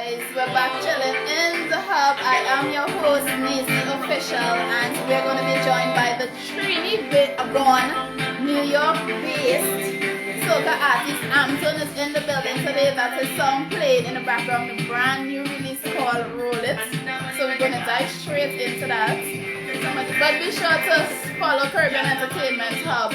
We're back chilling in the hub. I am your host, Neicy Official, and we're going to be joined by the Trini-born, New York-based soca artist Amptone is in the building today. That's his song played in the background, the brand new release called Roll It. So we're going to dive straight into that. But be sure to follow Caribbean Entertainment Hub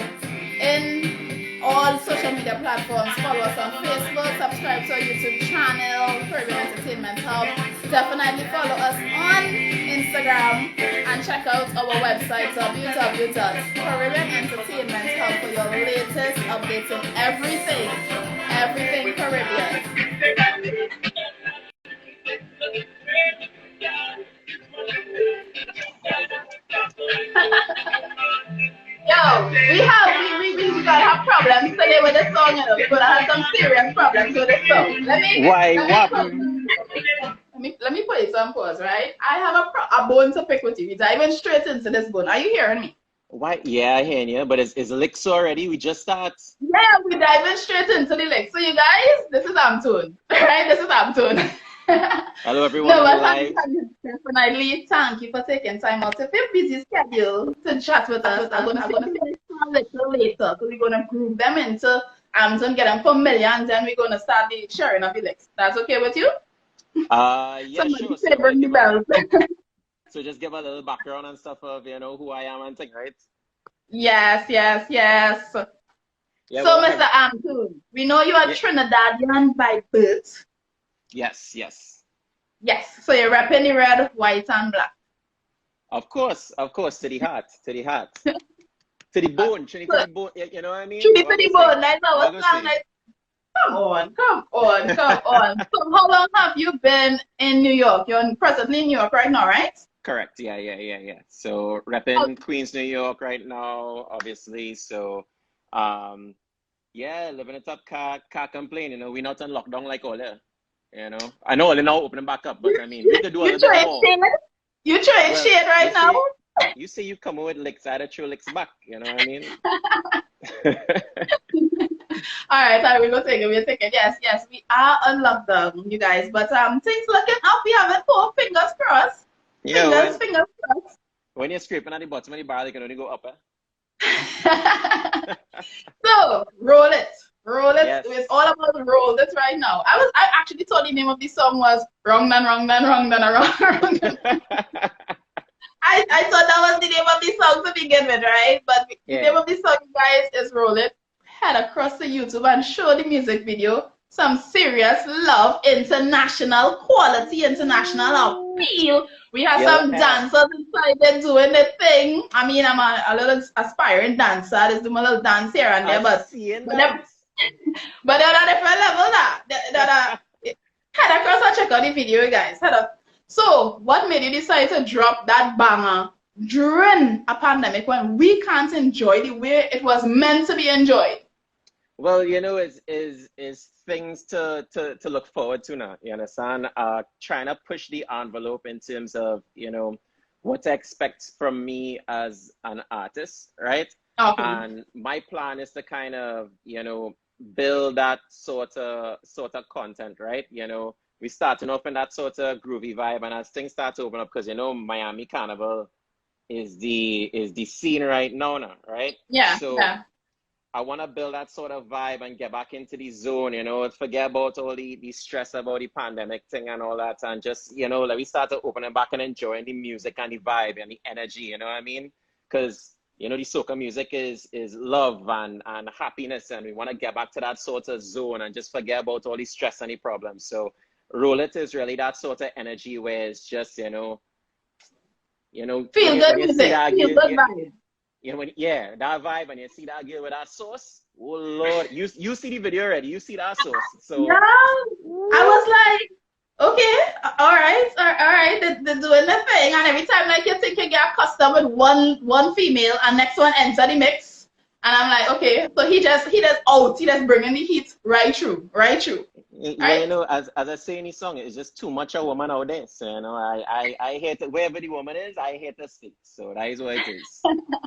in all social media platforms. Follow us on Facebook, subscribe to our YouTube channel, Caribbean Entertainment Hub. Definitely follow us on Instagram and check out our website www.caribbeanentertainmenthub for your latest updates on everything Caribbean. Yo, we gotta have problems today with this song, you know. We're gonna have some serious problems with this song. Let me put it on pause, right? I have a bone to pick with you. We're diving straight into this bone. Are you hearing me? Why? Yeah, I hear you. But it's licks already. We just start. Yeah, we're diving straight into the licks. So you guys, this is Amptone, right? This is Amptone. Hello, everyone. No, but definitely thank you for taking time out of your busy schedule to chat with us. I'm gonna finish a little later, so we're gonna group them into Amptone, get them familiar, and then we're gonna start the sharing of the licks. That's okay with you? Yeah, Somebody sure. bring the bells. So just give a little background and stuff of who I am and thing, right? Yes. Yeah, so, well, Mr. Amptone, we know you are Trinidadian by birth. Yes. So you're repping the red, white, and black. Of course, to the heart. To the bone, Trinity to the bone, you know what I mean? Trinity to the bone, that's our song. Like, come on. So how long have you been in New York? You're presently in New York right now, right? Correct, yeah. So repping Queens, New York right now, obviously. So, living it up, can't complain. You know, we're not on lockdown like all that. You know, I know they're now opening back up, but I mean, we could do a little bit more. You trying shit right now? You say you come with licks, I had licks back. You know what I mean? All right, we're take it. Yes, we are on lockdown, you guys. But things looking up. We haven't put fingers crossed. Fingers crossed. When you're scraping at the bottom of the barrel, you can only go up. So roll it. Yes. It's all about roll it right now. I actually thought the name of the song was wrong done. I thought that was the name of the song to begin with, right? But the name of the song, guys, is Roll It. Head across to YouTube and show the music video. Some serious love, international quality, international appeal. We have some dancers inside there doing the thing. I mean, I'm a little aspiring dancer. Just do my little dance here and there, but they're on a different level. Head across and check out the video, guys. Head up. So, what made you decide to drop that banger during a pandemic when we can't enjoy the way it was meant to be enjoyed? Well, you know, is things to look forward to now. You understand? Trying to push the envelope in terms of, you know, what to expect from me as an artist, right? Okay. And my plan is to kind of, you know, build that sort of content, right? You know, we starting off in that sort of groovy vibe, and as things start to open up, because you know Miami Carnival is the scene right now, right? Yeah. So I want to build that sort of vibe and get back into the zone, you know, forget about all the stress about the pandemic thing and all that, and just, you know, let me start to open it back and enjoying the music and the vibe and the energy, you know what I mean? Because you know, the soca music is love and happiness, and we want to get back to that sort of zone and just forget about all the stress and the problems. So Roll It is really that sort of energy where it's just, you know, feel good music, feel good vibe. You know, that vibe, and you see that girl with that sauce. Oh Lord, you see the video already. You see that sauce. So yeah, I was like, okay, all right, they're doing the thing, and every time like you think you get accustomed with one female, and next one enter the mix, and I'm like, okay, so he just bringing the heat right through. Yeah, you know, as I say in the song, it's just too much a woman out there. So you know, I hate it. Wherever the woman is, I hate the stick. So that is what it is.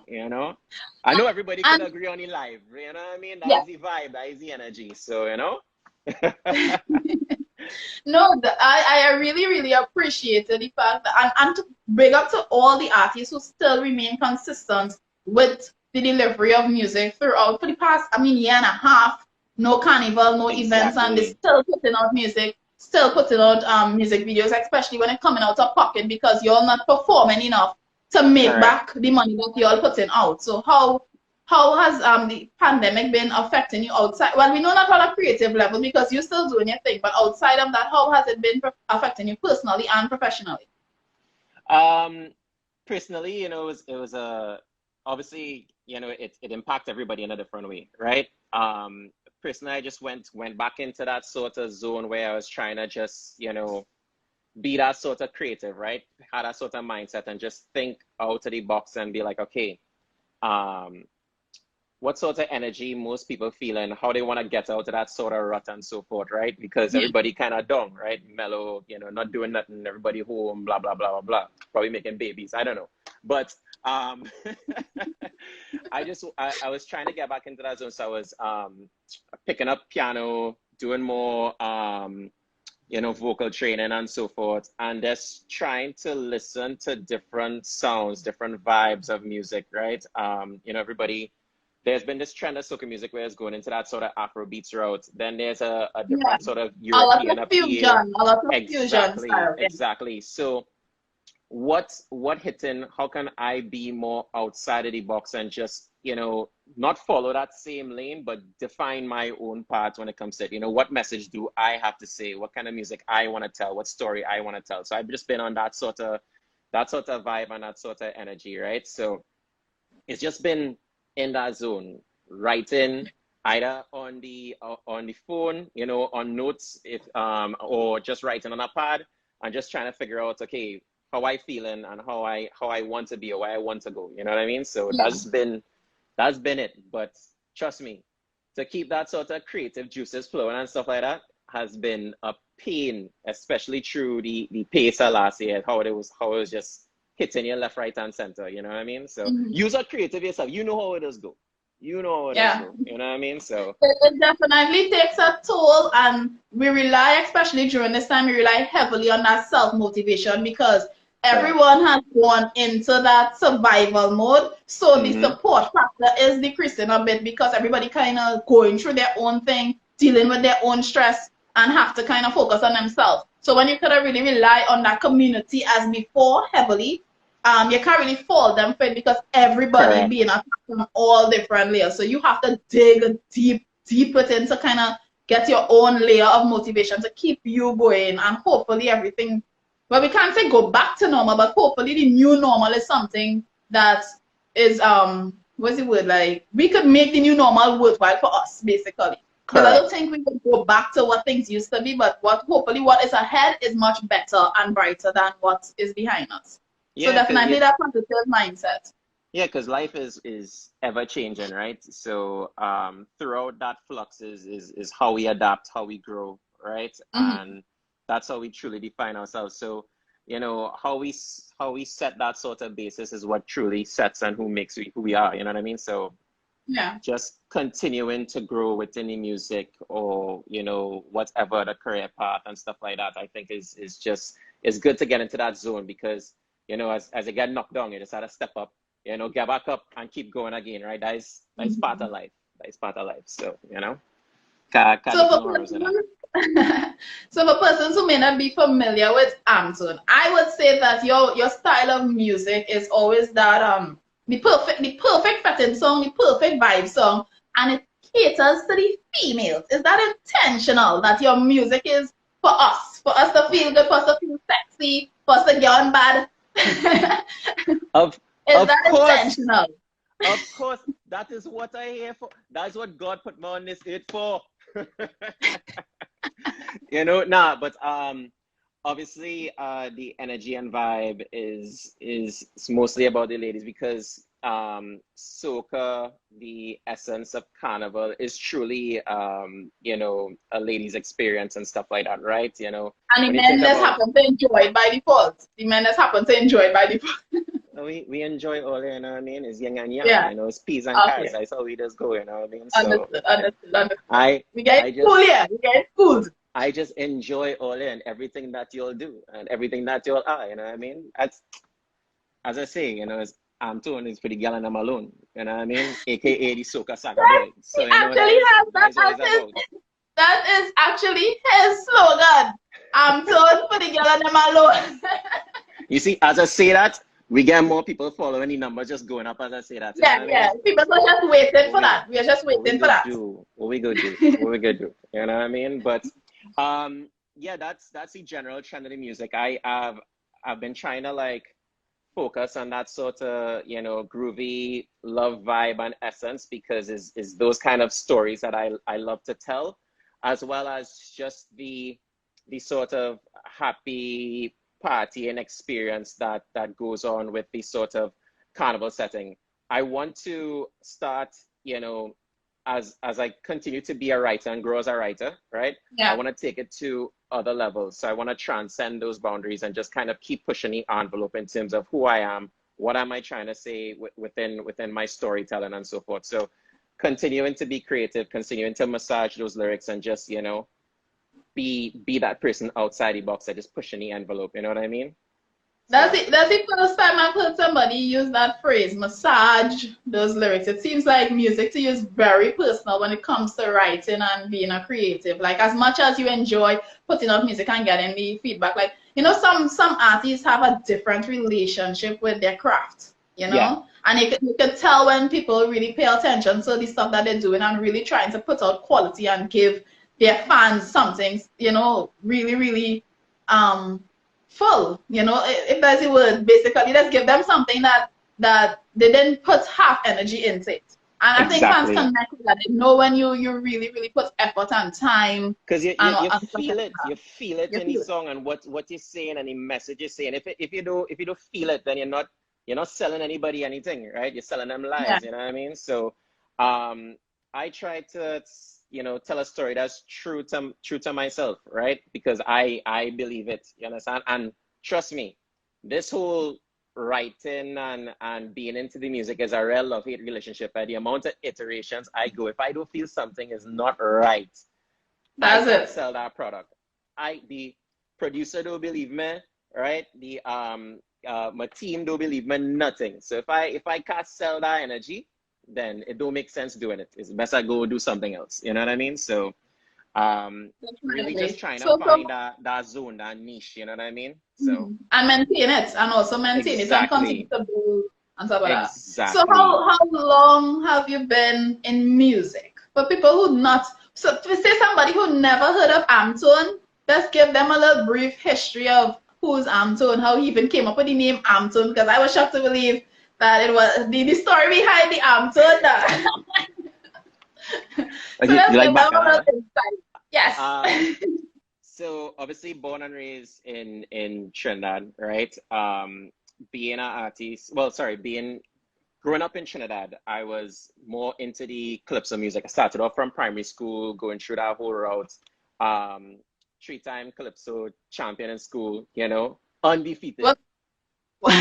You know, I know everybody can agree on the live. You know what I mean? That is the vibe. That is the energy. So you know. No, I really, really appreciated the fact that, and to bring up to all the artists who still remain consistent with the delivery of music throughout for the past, I mean, year and a half, no carnival, no events, and they Exactly. still putting out music, still putting out music videos, especially when it's coming out of pocket because you're not performing enough to make Correct. back the money that you're putting out. So how has the pandemic been affecting you outside? Well, we know not on a creative level because you're still doing your thing, but outside of that, how has it been affecting you personally and professionally? Um, Personally, it was a obviously, it impacts everybody in a different way, right? Personally, I just went back into that sort of zone where I was trying to just, be that sort of creative, right? Had that sort of mindset and just think out of the box and be like, okay, um, what sort of energy most people feel and how they want to get out of that sort of rut and so forth, right? Because Yeah. everybody kind of done, right? Mellow, not doing nothing, everybody home, blah, blah, blah, blah, blah. Probably making babies, I don't know. But um, I was trying to get back into that zone. So I was picking up piano, doing more, vocal training and so forth, and just trying to listen to different sounds, different vibes of music, right? Everybody, there's been this trend of soca music where it's going into that sort of Afro beats route. Then there's a Yeah. different sort of A lot European of appeal. fusion, a lot of fusion Exactly, style. Yeah. exactly. So what hitting, how can I be more outside of the box and just, not follow that same lane, but define my own path when it comes to it. What message do I have to say? What kind of music I want to tell? What story I want to tell? So I've just been on that sort of vibe and that sort of energy, right? So it's just been in that zone, writing either on the phone, on notes, if or just writing on a pad and just trying to figure out, okay, how I feeling and how I want to be or where I want to go. You know what I mean? So Yeah. that's been it. But trust me, to keep that sort of creative juices flowing and stuff like that has been a pain, especially through the pace of last year, how it was just hitting you left, right, and center. You know what I mean? So Mhm. use a creative yourself. You know how it does go. You know how it does Yeah. go. You know what I mean? So It definitely takes a toll, and we rely, especially during this time, we rely heavily on that self motivation because correct. everyone has gone into that survival mode. So the Mm-hmm. support factor is decreasing a bit because everybody kind of going through their own thing, dealing with their own stress, and have to kind of focus on themselves. So when you could really rely on that community as before heavily, you can't really fault them for it because everybody Correct. being attacked from all different layers. So you have to dig deep within to kind of get your own layer of motivation to keep you going, and hopefully everything, well, we can't say go back to normal, but hopefully the new normal is something that is what's the word, like we could make the new normal worthwhile for us basically, because I don't Correct. think we can go back to what things used to be, but what is ahead is much better and brighter than what is behind us. So Yeah, because definitely that positive mindset. life is ever changing, right? So throughout that flux is how we adapt, how we grow, right? Hmm. And that's how we truly define ourselves. So how we set that sort of basis is what truly sets and who makes who we are. You know what I mean? So Yeah. just continuing to grow within the music or whatever the career path and stuff like that, I think is just it's good to get into that zone because as you get knocked down, you just gotta step up, get back up and keep going again, right? That is part Hmm. of life. That is part of life. So So there's for no worries with that. so for persons who may not be familiar with Amptone, I would say that your style of music is always that the perfect fitting song, the perfect vibe song, and it caters to the females. Is that intentional that your music is for us to feel good, for us to feel sexy, for us to get on bad? Of Is of that course, intentional? of course, that is what I here for. That's what God put me on this earth for. Nah, but obviously the energy and vibe is it's mostly about the ladies because soca, the essence of carnival, is truly a ladies experience and stuff like that, right? And the When you men think just about, happen to enjoy it by default. The men just happen to enjoy it by default. we enjoy all, what I mean, it's yin and yang, Yeah. it's peas and carrots. Okay. That's how we just go, what I mean. So Understood. Understood. Understood. I We get I cool just here. We get food. I just enjoy all in everything that you'll do and everything that you'll are, you know what I mean? That's, as I say, you know, it's, Amptone is for the girl and I'm alone, you know what I mean? AKA the Soca Saga Right? boy. He So, you know, actually has that that is what as it's about. that is actually his slogan. I'm told for the girl and them alone. You see, as I say that, we get more people following, the numbers just going up as I say that, you know Yeah, what I yeah. mean? People are just waiting What for we, that. We are just what we waiting for gonna that. do? What we gonna do? What we gonna do? You know what I mean? But, yeah, that's the general trend of the music. I've been trying to like focus on that sort of, you know, groovy love vibe and essence because is those kind of stories that I love to tell, as well as just the sort of happy party and experience that goes on with the sort of carnival setting. I want to start, you know, as I continue to be a writer and grow as a writer, right? I Yeah. want to take it to other levels. So I want to transcend those boundaries and just kind of keep pushing the envelope in terms of who I am, what am I trying to say within my storytelling and so forth. So continuing to be creative, continuing to massage those lyrics and just, you know, be that person outside the box that is pushing the envelope. You know what I mean? That's So it. That's the first time I've heard somebody use that phrase, massage those lyrics. It seems like music to you is very personal when it comes to writing and being a creative. Like as much as you enjoy putting out music and getting the feedback, like you know, some artists have a different relationship with their craft, you yeah, know, and you can tell when people really pay attention to the stuff that they're doing and really trying to put out quality and give their fans something, you know, really, really full, you know, if that's the word, basically. Let's give them something that they didn't put half energy into it. And I think fans exactly. connect with that. They know when you really, really put effort and time Because and stuff like you that. feel it You in the feel it. song and what you're saying and the message you're saying. If you don't feel it, then you're not selling anybody anything, right? You're selling them Yeah. lies, you know what I mean? So um I try to, you know, tell a story that's true to myself, right? Because I believe it, you understand? And trust me, this whole writing and being into the music is a real love-hate relationship. By the amount of iterations I go, if I don't feel something is not right, I That's can't it. sell that product. The producer don't believe me, right? The my team don't believe me, nothing. So if I can't sell that energy, then it don't make sense doing it. It's best I go do something else. You know what I mean? So really just Definitely. trying to So find that zone, that niche, you know what I mean? So and maintain it and also maintain it and continue exactly. to build and stuff like that. So Exactly. how long have you been in music? For people who not so to say somebody who never heard of Amptone, let's give them a little brief history of who's Amptone, how he even came up with the name Amptone, because I was shocked to believe that it was the story behind the Amptone. So You let's like give them a Bacala, little huh? insight. Yes. So obviously born and raised in Trinidad, right? Being an artist, well, sorry, being growing up in Trinidad, I was more into the calypso music. I started off from primary school, going through that whole route. Um, three-time calypso champion in school, you know, undefeated. What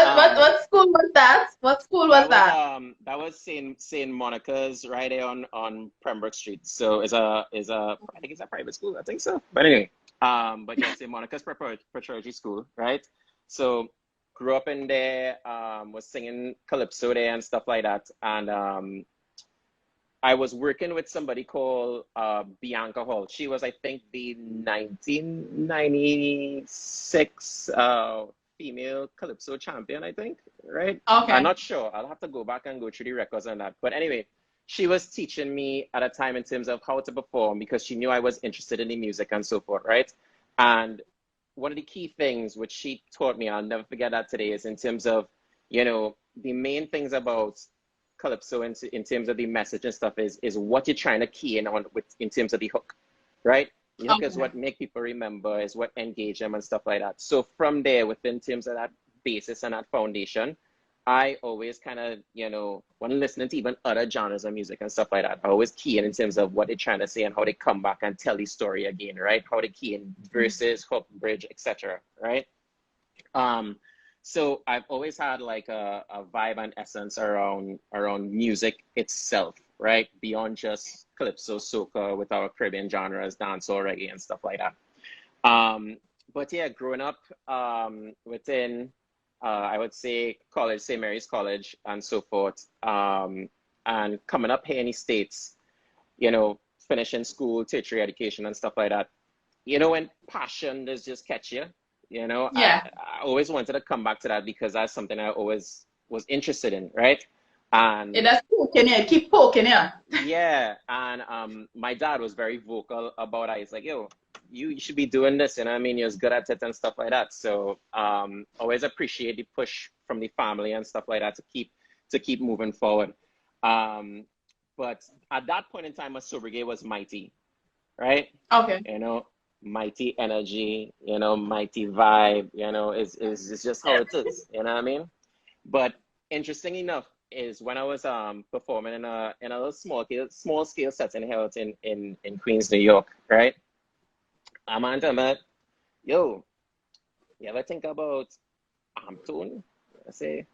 Um, what school was that? What school was that? That was Saint Monica's right there on Pembroke Street. So I think it's a private school, I think so. But anyway, but yeah, Saint Monica's preparatory school, right? So grew up in there, was singing calypso there and stuff like that. And I was working with somebody called Bianca Hall. She was, I think, the 1996 female calypso champion, I think, right? I'm Okay. not sure. I'll have to go back and go through the records on that. But anyway, she was teaching me at a time in terms of how to perform because she knew I was interested in the music and so forth, right? And one of the key things which she taught me, I'll never forget that today, is in terms of, you know, the main things about calypso in terms of the message and stuff is what you're trying to key in on with in terms of the hook, right? The hook is Okay. what make people remember, is what engage them and stuff like that. So from there, within terms of that basis and that foundation, I always kind of, you know, when listening to even other genres of music and stuff like that, I always key in terms of what they're trying to say and how they come back and tell the story again, right? How they key in verses, hook, bridge, etc. Right? Um, so I've always had like a vibe and essence around music itself, right? Beyond just calypso, soca with our Caribbean genres, dancehall, reggae, and stuff like that. But yeah, growing up within, I would say, college, St. Mary's College, and so forth, and coming up here in the States, finishing school, tertiary education, and stuff like that. When passion does just catch you, Yeah. I always wanted to come back to that because that's something I always was interested in, right? And It does poking here, keep poking here. yeah, and my dad was very vocal about it. He's like, yo, you should be doing this, you know what I mean? You're good at it and stuff like that. So always appreciate the push from the family and stuff like that to keep moving forward. But at that point in time, a sobriquet was Mighty, right? Okay. Mighty energy, mighty vibe, it's just how it is, you know what I mean? But interesting enough is when I was performing in a little small scale setting here out in Queens, New York, right? I'm on them, yo, you ever think about Amptone? I say,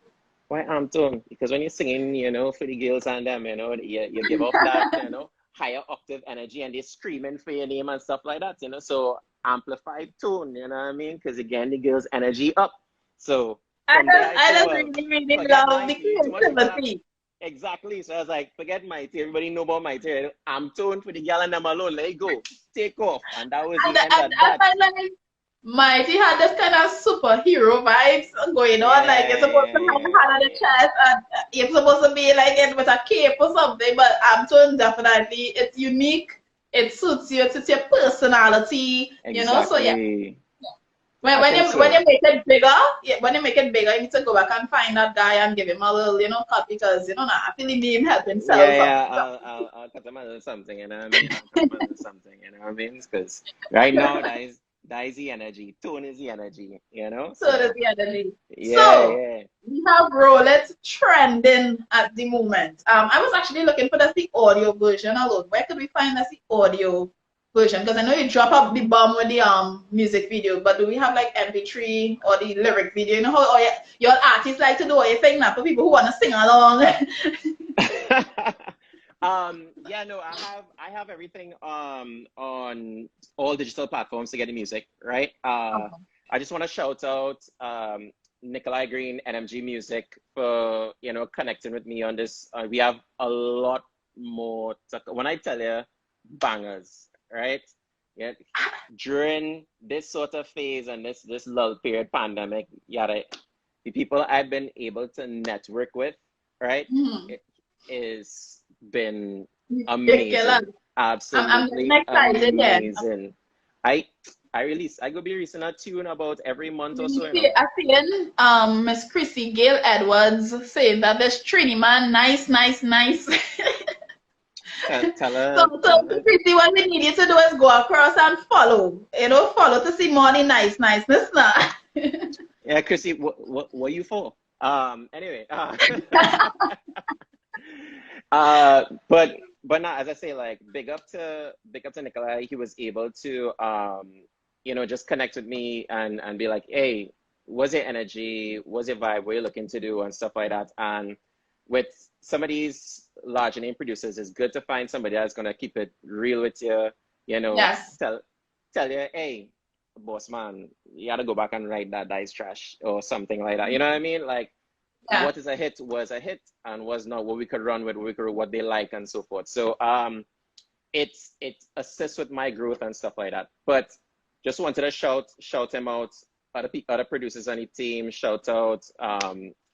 why Amptone? Because when you're singing, for the girls and them, you give off that, higher octave energy and they're screaming for your name and stuff like that, so amplified tone, you know what I mean? Because again, the girls' energy up. So I from there, just I said, well, really forget love the Mighty, too much people have, creativity. exactly. So I was like, forget Mighty, everybody know about Mighty. Amptone for the girl and them alone, let it go, take off. And that was the end of I that. find like Mighty had this kind of superhero vibes going on. Like you're supposed to have a hand on the chest and you're supposed to be like it with a cape or something. But Amptone definitely, it's unique. It suits you. It suits your personality. Exactly. So yeah. When I think you so. make it bigger, when you make it bigger, you need to go back and find that guy and give him a little, cut because I feel he need help himself. I'll cut him a little something, you know what I mean? I'll cut him a little something, you know what I mean? Because right now that is the energy. Tone is the energy, So does the energy. Yeah, So yeah. we have Rolex trending at the moment. I was actually looking for the audio version alone. Where could we find the audio version? Because I know you drop up the bomb with the music video, but do we have like MP3 or the lyric video? You know how your artists like to do all your thing now for people who want to sing along. Yeah, no, I have everything on all digital platforms to get the music, right? Okay. I just want to shout out Nikolai Green, NMG Music, for connecting with me on this. We have a lot more when I tell you bangers, right? Yeah, during this sort of phase and this lull period pandemic, the people I've been able to network with, right? It is been amazing. Absolutely I'm excited. amazing. I go be releasing a tune about every month or so. I seen Miss Chrissy Gail Edwards saying that this Trini man, nice. Tell her. So Chrissy, what we need you to do is go across and follow. Follow to see more niceness now. Yeah, Chrissy, what you for? Anyway. But now, as I say, like big up to Nikolai. He was able to just connect with me and be like, hey, what's your energy? What's your vibe? What are you looking to do and stuff like that. And with some of these large name producers, it's good to find somebody that's gonna keep it real with you. Yes. Tell you, hey, boss man, you gotta go back and write that is trash or something like that. You know what I mean? Like. Yeah. What is a hit was a hit and was not what we could run with, what they like and so forth. So it assists with my growth and stuff like that. But just wanted to shout him out, other producers on the team, shout out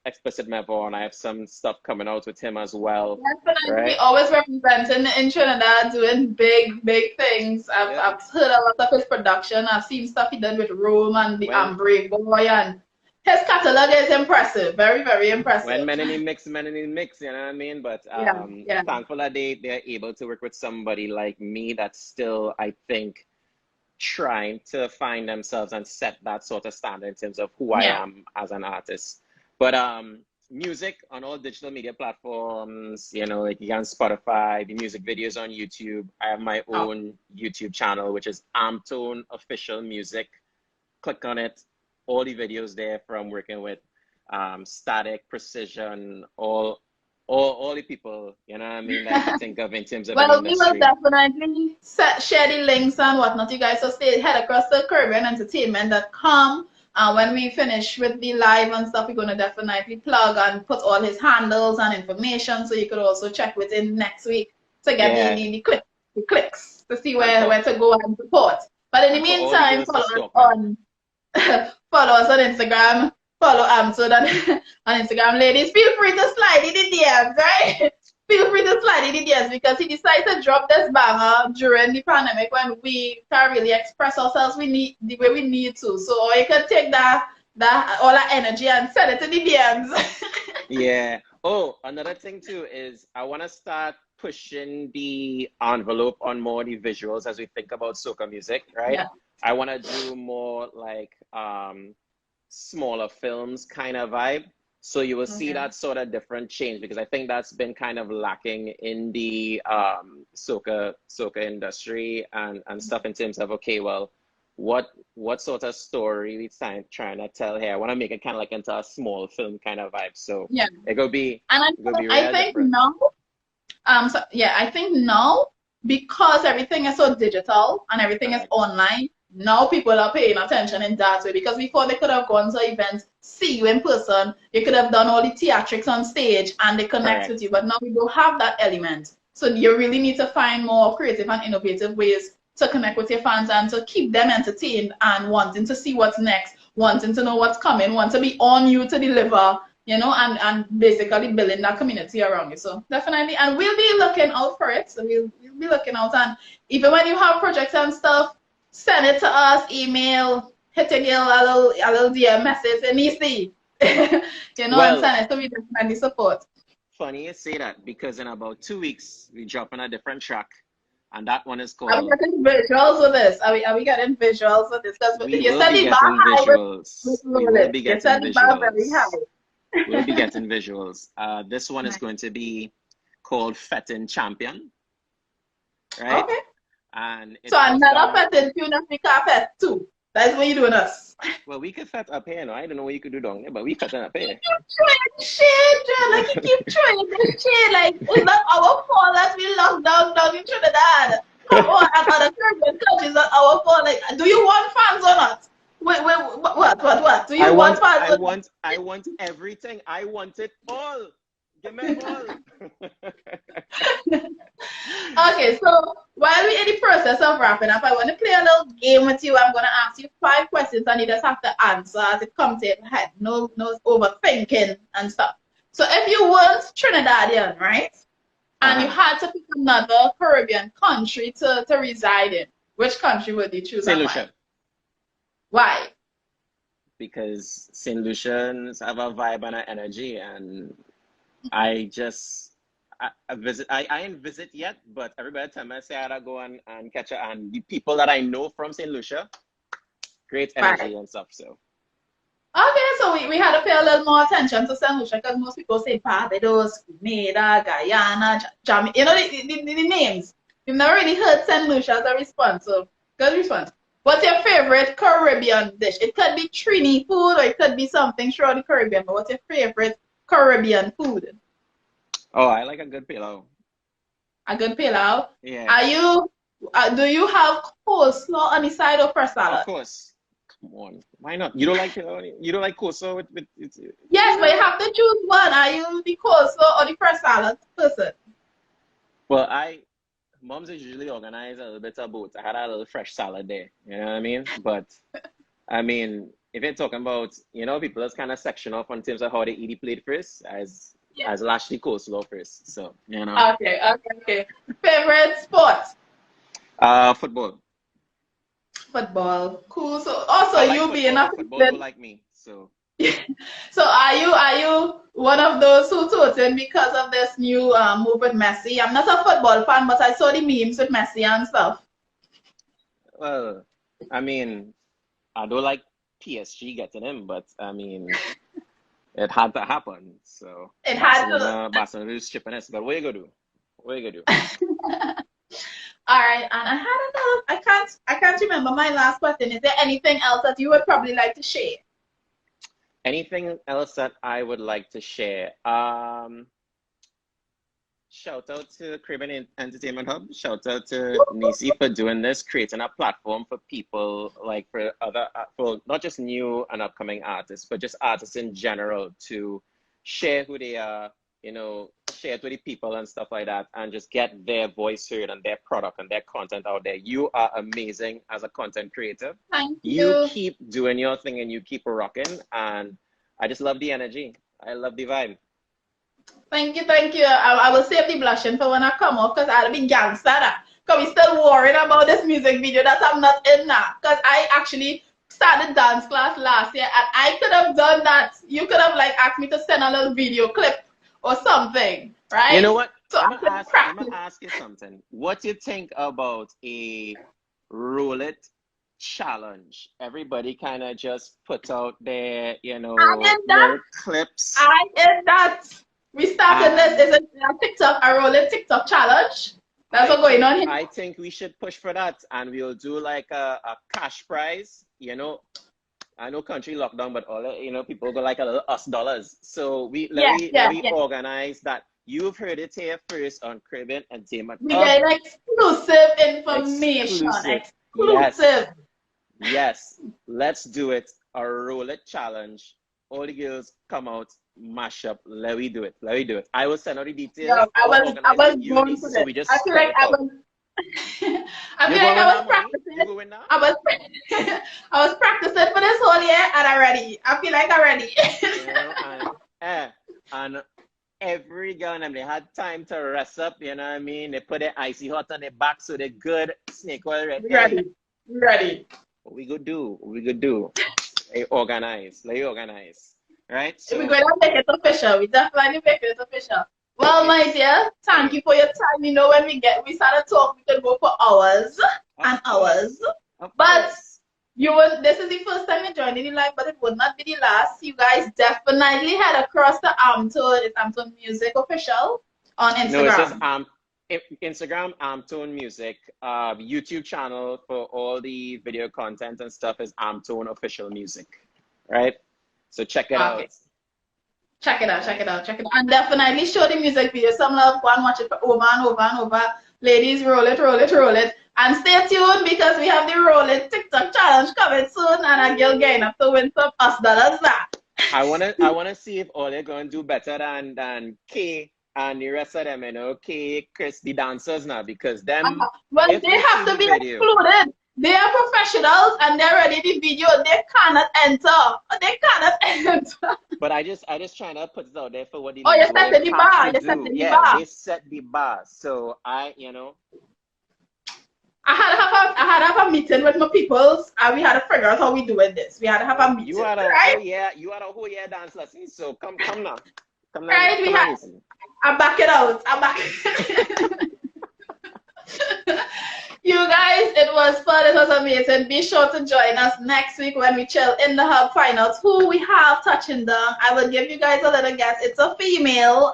Explicit Mevon. I have some stuff coming out with him as well. Definitely, right? Always representing in Trinidad, doing big things. I've heard a lot of his production. I've seen stuff he did with Rome and the Brave Boy, and his catalog is impressive, very, very impressive. When men in the mix, you know what I mean? But thankful that they're able to work with somebody like me that's still, I think, trying to find themselves and set that sort of standard in terms of who I am as an artist. But music on all digital media platforms, like you can Spotify, the music videos on YouTube. I have my own YouTube channel, which is Amptone Official Music. Click on it. All the videos there from working with Static, Precision, all all the people, you know what I mean, that you can think of in terms of an Well, we will industry. definitely share the links and whatnot. You guys, so stay head across to CaribbeanEntertainment.com. When we finish with the live and stuff, we're gonna definitely plug and put all his handles and information, so you could also check with him next week to get Yeah, the clicks to see and where to go and support. But in the for all the meantime, girls to follow us stalk him. on follow us on Instagram. Follow Amptone on Instagram, ladies. Feel free to slide in the DMs, right? Feel free to slide in the DMs because he decided to drop this banger during the pandemic when we can't really express ourselves the way we need to. So you can take that all that energy and send it to the DMs. Yeah. Oh, another thing too is I want to start pushing the envelope on more of the visuals as we think about soca music, right? Yeah. I want to do more like smaller films kind of vibe. So you will see Okay. that sort of different change because I think that's been kind of lacking in the soca industry and stuff in terms of okay, well, what sort of story we trying to tell here? I want to make it kind of like into a small film kind of vibe. So Yeah. it could be And I real think different. now so yeah, I think now because everything is so digital and everything is Correct. online, now people are paying attention in that way. Because before they could have gone to events, see you in person, you could have done all the theatrics on stage and they connect with Correct. you. But now we don't have that element. So you really need to find more creative and innovative ways to connect with your fans and to keep them entertained and wanting to see what's next, wanting to know what's coming, want to be on you to deliver, and basically building that community around you. So definitely, and we'll be looking out for it. So we'll be looking out, and even when you have projects and stuff, send it to us, email, hit a girl a little DM message, and Neicy, and Well, send it so we definitely support. funny you say that because in about 2 weeks we drop on a different track, and that one is Are we called getting visuals with this? Are we getting visuals with this? Because We you will said be the bar getting high visuals. with We will rollers. be You said getting the bar very visuals. We'll be high. getting visuals. This one is Nice. going to be called Fettin' Champion, right? Okay. And So it was another done. fete in Pune Africa fete too. That's what you're doing us. Well, we could fet up here, no? I don't know what you could do down there, but we fetting up here. Keep trying shit, John. Like you keep trying this shit. Like it's not our fault that we locked down in Trinidad. Come on, and other Caribbean countries are our fault. Like, do you want fans or not? Wait, what? Do I you want want, fans I or not? want, I want everything. I want it all. Give me all. Okay, so while we're in the process of wrapping up, I want to play a little game with you. I'm going to ask you 5 questions and you just have to answer as it comes to your head. No overthinking and stuff. So if you weren't Trinidadian, right? And you Uh-huh. had to pick another Caribbean country to reside in, which country would you choose St. and why? Lucia, Why? because St. Lucians have a vibe and an energy, and I just I visit I ain't visit yet, but everybody tell me I say I gotta go and catch it. And the people that I know from St. Lucia, great Why? energy and stuff. So Okay, so we had to pay a little more attention to St. Lucia because most people say Barbados, Grenada, Guyana, Jamaica, the names. You've never really heard St. Lucia as a response, so good response. What's your favorite Caribbean dish? It could be Trini food or it could be something throughout the Caribbean, but what's your favorite Caribbean food? oh, I like a good pillow. A good pilau. Yeah, Are you, do you have coleslaw on the side of fresh of salad? course. Come on, why not? You don't like pillow? You don't like coleslaw with Yes, but you have to choose one. Are you the coleslaw or the fresh salad person? well, I Mom's is usually organized a little bit of both. I had a little fresh salad there. You know what I mean? But I mean, if you're talking about, people that's kind of section off in terms of how they eat the plate first, Yeah. as Lashley coleslaw first. So, Okay. Favorite sport? Football. Football. Cool. So also I like you being football, a but football don't Christian. like me. So, So are you one of those who voted because of this new move with Messi? I'm not a football fan, but I saw the memes with Messi and stuff. well, I mean, I don't like PSG getting him, but I mean, it had to happen. So, It had to. Barcelona is chipping us. But what you gonna do? What you gonna do? All right, and I had another. I can't remember my last question. Is there anything else that you would probably like to share? Anything else that I would like to share? shout out to Caribbean Entertainment Hub. Shout out to Neicy for doing this, creating a platform for people, like for other, for not just new and upcoming artists, but just artists in general to share who they are, you know, share it with the people and stuff like that, and just get their voice heard and their product and their content out there. You are amazing as a content creator. Thank You you. keep doing your thing and you keep rocking. And I just love the energy. I love the vibe. Thank you, thank you. I will save the blushing for when I come off because I'll be gangster now. Because we still worried about this music video that I'm not in now. Because I actually started dance class last year and I could have done that. You could have like asked me to send a little video clip or something, right? You know what? So I'm gonna ask you something. What do you think about a roll it challenge? Everybody kind of just put out their, you know, little clips. I did that. We started this. Is a TikTok, a rolling TikTok challenge. That's what's going on here. I think we should push for that, and we'll do like a cash prize. You know, I know country lockdown, but all you know, people go like a little US dollars. So let me organize that. You've heard it here first on Caribbean Entertainment. We get exclusive information. Exclusive. Yes. Let's do it. A roll it challenge. All the girls come out, mash up. Let me do it. I will send out the details. Yeah, I was going for so we just I feel like I was I was practicing. You going now? I was practicing for this whole year and I'm ready. I feel like I'm ready. And every girl and they had time to rest up, you know what I mean? They put their icy hot on their back so they're good snake oil ready. Ready. We could do. Let's organize. Right? So we're going to make it official. We definitely make it official. Well, my dear, thank you for your time. You know, when we started talking, we could go for hours and hours. But this is the first time you're joining the live, but it would not be the last. You guys definitely head across the Amptone. It's Amptone Music Official on Instagram. No, it says Instagram, Amptone Music. YouTube channel for all the video content and stuff is Amptone Official Music. Right? So check it out. Check it out. And definitely show the music video. Some love one, watch it over and over and over. Ladies, roll it. And stay tuned because we have the Roll It TikTok challenge coming soon and a girl getting up to win some US dollars now. I wanna see if all they're gonna do better than Kay and the rest of them, you know, Kay, Chris, the dancers now, because them well, they have to be included. They are professionals and they're ready the video. They cannot enter. But I just trying to put it out there for what you set the bar. They set the bar. So I had to have a meeting with my peoples and we had to figure out how we doing this. We had to have a meeting. You had a whole year dance lesson. So come now. Right, I back it out. You guys, it was fun. It was amazing. Be sure to join us next week when we chill in the hub, find out who we have touching down. I will give you guys a little guess. It's a female,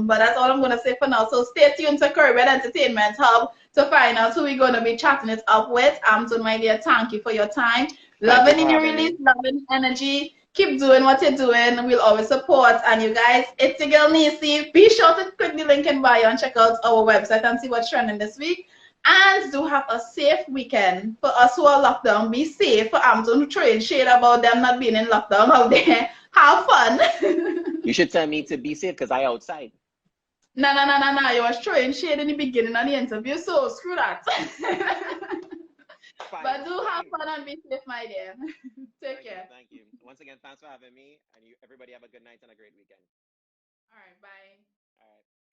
but that's all I'm going to say for now. So stay tuned to Caribbean Entertainment Hub to find out who we're going to be chatting it up with. So my dear, thank you for your time. Loving in your release, loving energy. Keep doing what you're doing. We'll always support. And you guys, it's your girl Neicy. Be sure to click the link in bio and check out our website and see what's trending this week. And do have a safe weekend. For us who are locked down, be safe. For Amptone, throwing shade about them not being in lockdown out there. Have fun. You should tell me to be safe because I outside. No. You was throwing shade in the beginning of the interview, so screw that. But do have fun and be safe, my dear. Take care. Thank you. Once again, thanks for having me. And everybody have a good night and a great weekend. All right, bye. All right.